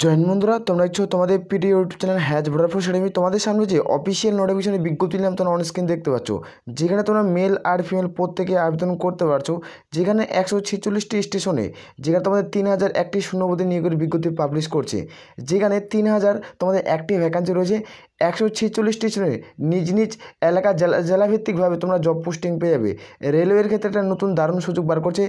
Join বন্ধুরা, তোমরা দেখছো তোমাদের প্রিয় YouTube channel has Vodafone academy. তোমাদের সামনে যে অফিসিয়াল নোটিফিকেশনের বিজ্ঞপ্তি নিলাম তোমরা অন স্ক্রিন দেখতে পাচ্ছ, যেখানে তোমরা মেল আর ফিমেল প্রত্যেকে আবেদন করতে পারছো। যেখানে 146টি স্টেশনে যেখানে তোমাদের 3001টি শূন্যপদে নিয়োগের বিজ্ঞপ্তি পাবলিশ করছে। যেখানে 3000 তোমাদের একটি ভ্যাকান্সি রয়েছে। 146 স্টেশনে নিজ নিজ এলাকা জেলাভিত্তিকভাবে তোমরা জব পোস্টিং পেয়ে যাবে। রেলওয়ের ক্ষেত্রে একটা নতুন দারুণ সুযোগ বার করছে,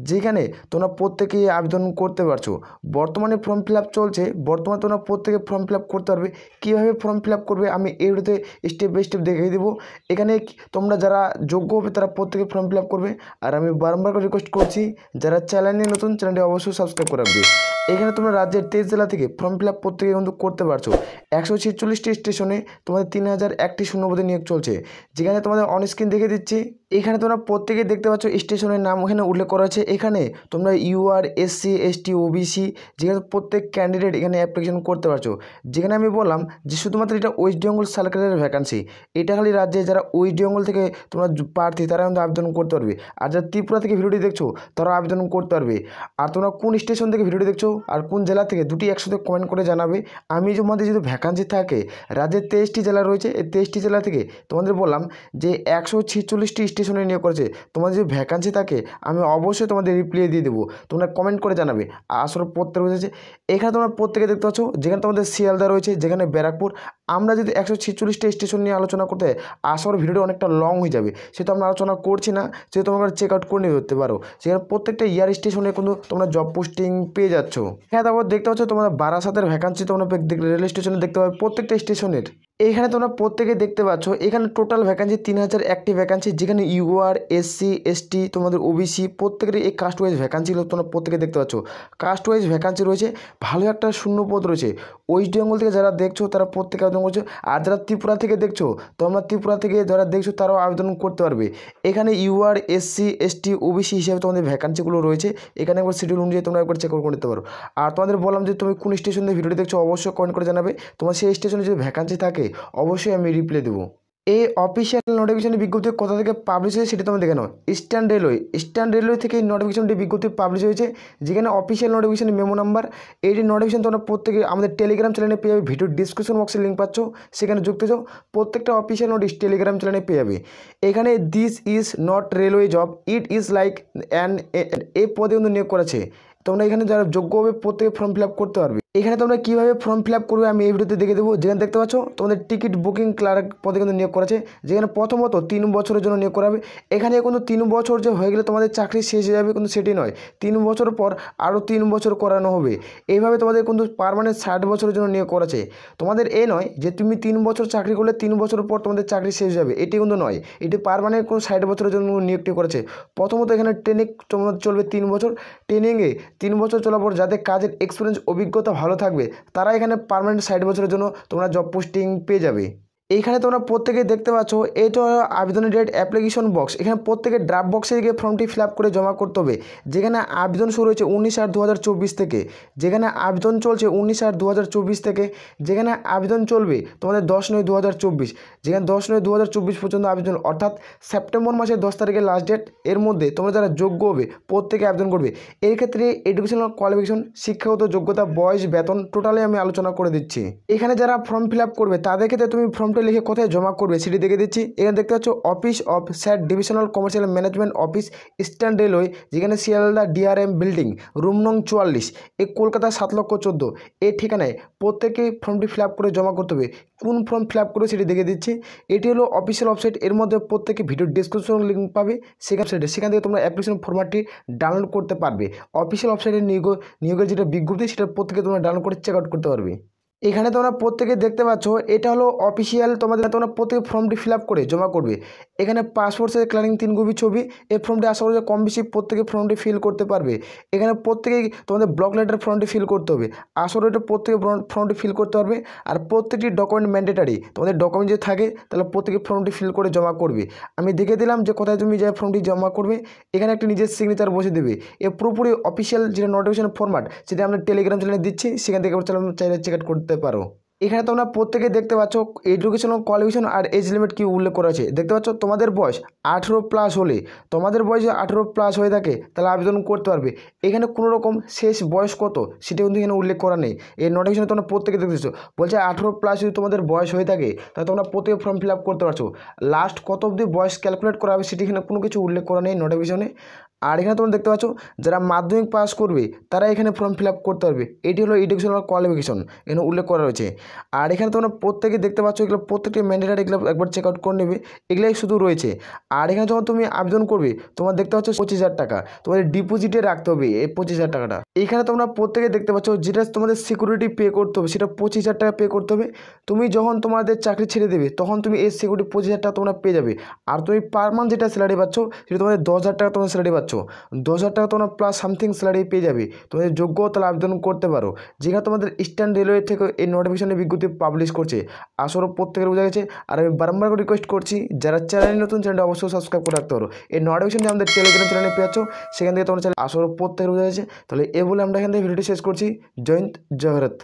যেখানে তোমরা প্রত্যেকেই আবেদন করতে পারছো। বর্তমানে ফর্ম ফিল আপ চলছে। বর্তমানে তোমরা প্রত্যেকে ফর্ম ফিল আপ করতে পারবে। কীভাবে ফর্ম ফিল আপ করবে আমি এই ভিডিওতে স্টেপ বাই স্টেপ দেখিয়ে দেবো। এখানে তোমরা যারা যোগ্য হবে তারা প্রত্যেকে ফর্ম ফিল আপ করবে। আর আমি বারবার করে রিকোয়েস্ট করছি, যারা চ্যানেলে নতুন চ্যানেলটি অবশ্যই সাবস্ক্রাইব করে রাখবে। এখানে তোমরা রাজ্যের 23 জেলা থেকে ফর্ম ফিল আপ প্রত্যেকে কিন্তু করতে পারছো। 146টি স্টেশনে তোমাদের 3001টি শূন্যপদে নিয়োগ চলছে। যেখানে তোমাদের অন স্ক্রিন দেখে দিচ্ছি, এখানে তোমরা প্রত্যেকে দেখতে পাচ্ছ স্টেশনের নাম এখানে উল্লেখ করা আছে। এখানে তোমরা ইউআর, এসসি, এসটি, ওবিসি যেখানে প্রত্যেক ক্যান্ডিডেট এখানে অ্যাপ্লিকেশন করতে পারছো। যেখানে আমি বললাম যে শুধুমাত্র এটা ওয়েস্ট বেঙ্গল সার্কেলের ভ্যাকান্সি। এটা খালি রাজ্যে যারা ওয়েস্ট বেঙ্গল থেকে তোমরা প্রার্থী তারা কিন্তু আবেদন করতে পারবে। আর যারা ত্রিপুরা থেকে ভিডিওটি দেখছো তারা আবেদন করতে পারবে। আর তোমরা কোন স্টেশন থেকে ভিডিওটি দেখছো আর কোন জেলা থেকে দুটি একসাথে কমেন্ট করে জানাবে। আমি তোমাদের যদি ভ্যাকান্সি থাকে, রাজ্যের 23টি জেলা রয়েছে, এই 23টি জেলা থেকে তোমাদের বললাম যে 146টি স্টেশনে নিয়োগ করেছে। তোমাদের যদি ভ্যাকান্সি থাকে আমি অবশ্যই তোমাদের রিপ্লাই দিয়ে দেবো, তোমরা কমেন্ট করে জানাবে। আসলে প্রত্যেক রয়েছে এখানে তোমরা প্রত্যেকে দেখতে পাচ্ছ, যেখানে তোমাদের শিয়ালদা রয়েছে, যেখানে ব্যারাকপুর। আমরা যদি 146টা স্টেশন নিয়ে আলোচনা করতে আসলে ভিডিওটা অনেকটা লং হয়ে যাবে, সেটা আমরা আলোচনা করছি না। সেটা তোমরা চেক আউট করে নিয়ে ধরতে পারো। সেখানে প্রত্যেকটা ইয়ার স্টেশনে কিন্তু তোমরা জব পোস্টিং পেয়ে যাচ্ছ। হ্যাঁ, তারপর দেখতে পাচ্ছ তোমরা বারাসাতের ভ্যাকান্সি তোমরা রেল স্টেশনে দেখতে পাবে প্রত্যেকটা স্টেশনের। এইখানে তোমরা প্রত্যেকে দেখতে পাচ্ছ এখানে টোটাল ভ্যাকান্সি 3001টি ভ্যাকান্সি। যেখানে ইউআর, এসসি, এসটি, তোমাদের ওবিসি প্রত্যেকের এই কাস্ট ওয়াইজ ভ্যাকান্সিগুলো তোমরা প্রত্যেকে দেখতে পাচ্ছ। কাস্ট ওয়াইজ ভ্যাকান্সি রয়েছে, ভালো একটা শূন্যপদ রয়েছে। ওয়েস্ট বেঙ্গল থেকে যারা দেখছো তারা প্রত্যেকে আবেদন করছো। আর যারা ত্রিপুরা থেকে দেখছো, তোমরা ত্রিপুরা থেকে যারা দেখছো তারাও আবেদন করতে পারবে। এখানে ইউআর, এসসি, এসটি, ওবিসি হিসেবে তোমাদের ভ্যাকান্সিগুলো রয়েছে। এখানে একবার শিডিউল অনুযায়ী তোমরা একবার চেক করে নিতে পারো। আর তোমাদের বললাম যে তুমি কোন স্টেশন থেকে ভিডিওটি দেখছো অবশ্যই কমেন্ট করে জানাবে। তোমার সেই স্টেশনে যদি ভ্যাকান্সি থাকে অবশ্যই আমি রিপ্লাই দেবো। এই অফিসিয়াল নোটিফিকেশনের বিজ্ঞপ্তি কোথা থেকে পাবলিশ হয়েছে সেটা তোমরা দেখে নাও। ইস্টার্ন রেলওয়ে থেকে এই নোটিফিকেশনটি বিজ্ঞপ্তি পাবলিশ হয়েছে। যেখানে অফিসিয়াল নোটিফিকেশনের মেমো নাম্বার, এইটি নোটিফিকেশন তোমরা প্রত্যেকে আমাদের টেলিগ্রাম চ্যানেলে পেয়ে যাবে। ভিডিও ডিসক্রিপশন বক্সে লিঙ্ক পাচ্ছ, সেখানে যুক্ত যাও। প্রত্যেকটা অফিসিয়াল নোটিশ টেলিগ্রাম চ্যানেলে পেয়ে যাবে। এখানে this is not railway job, it is like এই পদে কিন্তু নিয়োগ করেছে। তোমরা এখানে যারা যোগ্য হবে প্রত্যেকে ফর্ম ফিল আপ করতে পারবে। এখানে তোমরা কীভাবে ফর্ম ফিল আপ করবে আমি এই ভিডিওতে দেখে দেবো। যেখানে দেখতে পাচ্ছ তোমাদের টিকিট বুকিং ক্লার্ক পদে কিন্তু নিয়োগ করেছে। যেখানে প্রথমত 3 বছরের জন্য নিয়োগ করাবে। এখানে কিন্তু 3 বছর যে হয়ে গেলে তোমাদের চাকরি শেষ হয়ে যাবে, কিন্তু সেটি নয়। 3 বছর পর আরও 3 বছর করানো হবে। এইভাবে তোমাদের কিন্তু পার্মানেন্ট 60 বছরের জন্য নিয়োগ করেছে। তোমাদের এ নয় যে তুমি 3 বছর চাকরি করলে 3 বছর পর তোমাদের চাকরি শেষ হয়ে যাবে, এটি কিন্তু নয়। এটি পার্মানেন্ট কোনো 60 বছরের জন্য নিয়োগটি করেছে। প্রথমত এখানে ট্রেনিং তোমাদের চলবে 3 বছর। ট্রেনিংয়ে 3 বছর চলার পর যাদের কাজের এক্সপিরিয়েন্স অভিজ্ঞতা ভালো থাকবে তারা এখানে পার্মানেন্ট 60 বছরের জন্য তোমরা জব পোস্টিং পেয়ে যাবে। এইখানে তোমরা প্রত্যেকে দেখতে পাচ্ছ এটা আবেদনের ডেট, অ্যাপ্লিকেশন বক্স। এখানে প্রত্যেকে ড্রাফট বক্সে গিয়ে ফর্মটি ফিল আপ করে জমা করতে হবে। যেখানে আবেদন শুরু হয়েছে 19/8/2024 থেকে। যেখানে আবেদন চলছে 19/8/2024 থেকে। যেখানে আবেদন চলবে তোমাদের 10/9/2024। যেখানে 10/9/2024 পর্যন্ত আবেদন, অর্থাৎ সেপ্টেম্বর মাসের 10 তারিখের লাস্ট ডেট। এর মধ্যে তোমরা যারা যোগ্য হবে প্রত্যেকে আবেদন করবে। এর ক্ষেত্রে এডুকেশনাল কোয়ালিফিকেশন, শিক্ষাগত যোগ্যতা, বয়স, বেতন টোটালি আমি আলোচনা করে দিচ্ছি। এখানে যারা ফর্ম ফিল আপ করবে তাদের ক্ষেত্রে তুমি ফর্মটা লিখে কোথায় জমা করবে সেটি দেখে দিচ্ছি। এখানে দেখতে পাচ্ছ office of sat divisional commercial management office, Eastern Railway. যেখানে শিয়ালদা ডিআরএম বিল্ডিং, রুম নং 44, এই কলকাতা 7,14,000 এই ঠিকানায় প্রত্যেকে ফর্মটি ফিল আপ করে জমা করতে হবে। কোন ফর্ম ফিল আপ করবে সেটি দেখে দিচ্ছি। এটি হলো অফিসিয়াল ওয়েবসাইট। এর মধ্যে প্রত্যেকে ভিডিও ডিসক্রিপশন লিঙ্ক পাবে, সেখান থেকে তোমরা অ্যাপ্লিকেশন ফর্মাটটি ডাউনলোড করতে পারবে। অফিসিয়াল ওয়েবসাইটের নিয়োগের যেটা বিজ্ঞপ্তি সেটা প্রত্যেকে তোমরা ডাউনলোড করে চেক আউট করতে পারবে। এখানে তোমরা প্রত্যেকে দেখতে পাচ্ছ এটা হলো অফিসিয়াল। তোমরা প্রত্যেকে ফর্মটি ফিল আপ করে জমা করবে। এখানে পাসপোর্ট সাইজ কালারিং 3 কপি ছবি। এই ফর্মটি আশা করি কম বেশি প্রত্যেকে ফর্মটি ফিল করতে পারবে। এখানে প্রত্যেকেই তোমাদের ব্লক লেটার ফর্মটি ফিল করতে হবে। আসলে এটা প্রত্যেকে ফর্মটি ফিল করতে পারবে। আর প্রত্যেকটি ডকুমেন্ট ম্যান্ডেটারি। তোমাদের ডকুমেন্ট যদি থাকে তাহলে প্রত্যেকে ফর্মটি ফিল করে জমা করবে। আমি দেখে দিলাম যে কোথায় তুমি যে ফর্মটি জমা করবে। এখানে একটা নিজের সিগনেচার বসে দেবে। এ পুরোপুরি অফিসিয়াল যেটা নোটিফিকেশন ফরম্যাট সেটা আমরা টেলিগ্রাম চ্যানেলে দিচ্ছি, সেখান থেকে চাইলে চেক আউট করতে পারো। এখানে তোমরা প্রত্যেকে দেখতে পাচ্ছ এডুকেশনাল কোয়ালিফিকেশন আর এজ লিমিট কি উল্লেখ করা আছে। দেখতে পাচ্ছ তোমাদের বয়স 18+ হলে, তোমাদের বয়স যদি 18+ হয়ে থাকে তাহলে আবেদন করতে পারবে। এখানে কোনো রকম শেষ বয়স কত সেটা কিন্তু এখানে উল্লেখ করা নেই। এই নোটিফিকেশনে তোমরা প্রত্যেকে দেখতেছো বলছে 18+ যদি তোমাদের বয়স হয়ে থাকে তাহলে তোমরা প্রত্যেকে ফর্ম ফিল আপ করতে পারছো। লাস্ট কত অবধি বয়স ক্যালকুলেট করা হবে সেটি এখানে কোনো কিছু উল্লেখ করা নেই নোটিফিকেশনে। আর এখানে তোমরা দেখতে পাচ্ছ যারা মাধ্যমিক পাস করবে তারা এখানে ফর্ম ফিল আপ করতে পারবে। এটি হলো এডুকেশনাল কোয়ালিফিকেশন এখানে উল্লেখ করা রয়েছে। আর এখানে তোমরা প্রত্যেকে দেখতে পাচ্ছ এগুলো প্রত্যেকটি ম্যান্ডেটারি, এগুলো একবার চেক আউট করে নেবে, এগুলাই শুধু রয়েছে। আর এখানে যখন তুমি আবেদন করবে তোমার দেখতে পাচ্ছ 25,000 টাকা তোমাদের ডিপোজিটে রাখতে হবে। এই 25,000 টাকাটা এইখানে তোমরা প্রত্যেকে দেখতে পাচ্ছ যেটা তোমাদের সিকিউরিটি পে করতে হবে সেটা 25,000 টাকা পে করতে হবে। তুমি যখন তোমাদের চাকরি ছেড়ে দেবে তখন তুমি এই সিকিউরিটি 25,000 টাকা তোমরা পেয়ে যাবে। আর তুমি পার মান্থ যেটা স্যালারি পাচ্ছ সেটা তোমাদের 10,000 টাকা তোমরা স্যালারি পাচ্ছ। 10,000 টাকা তোমরা প্লাস সামথিং স্যালারি পেয়ে যাবে। তোমাদের যোগ্য তাহলে আবেদন করতে পারো। যেখানে তোমাদের ইস্টার্ন রেলওয়ে থেকে এই নোটিফিকেশনের বিজ্ঞপ্তি পাবলিশ করছে। আসলে প্রত্যেকের বোঝা গেছে। আর আমি বারবার করে রিকোয়েস্ট করছি যারা চ্যানেল নতুন, চ্যানেলটা অবশ্যই সাবস্ক্রাইব করে রাখতে পারো। এই নোটিফিকেশন যে আমাদের টেলিগ্রাম চ্যানেলে পেয়েছ সেখান থেকে তোমরা চ্যানেল আসলে প্রত্যেকের বোঝা গেছে। তাহলে এ বলে আমরা এখান থেকে ভিডিওটি শেষ করছি। জয় হিন্দ, জয় ভারত।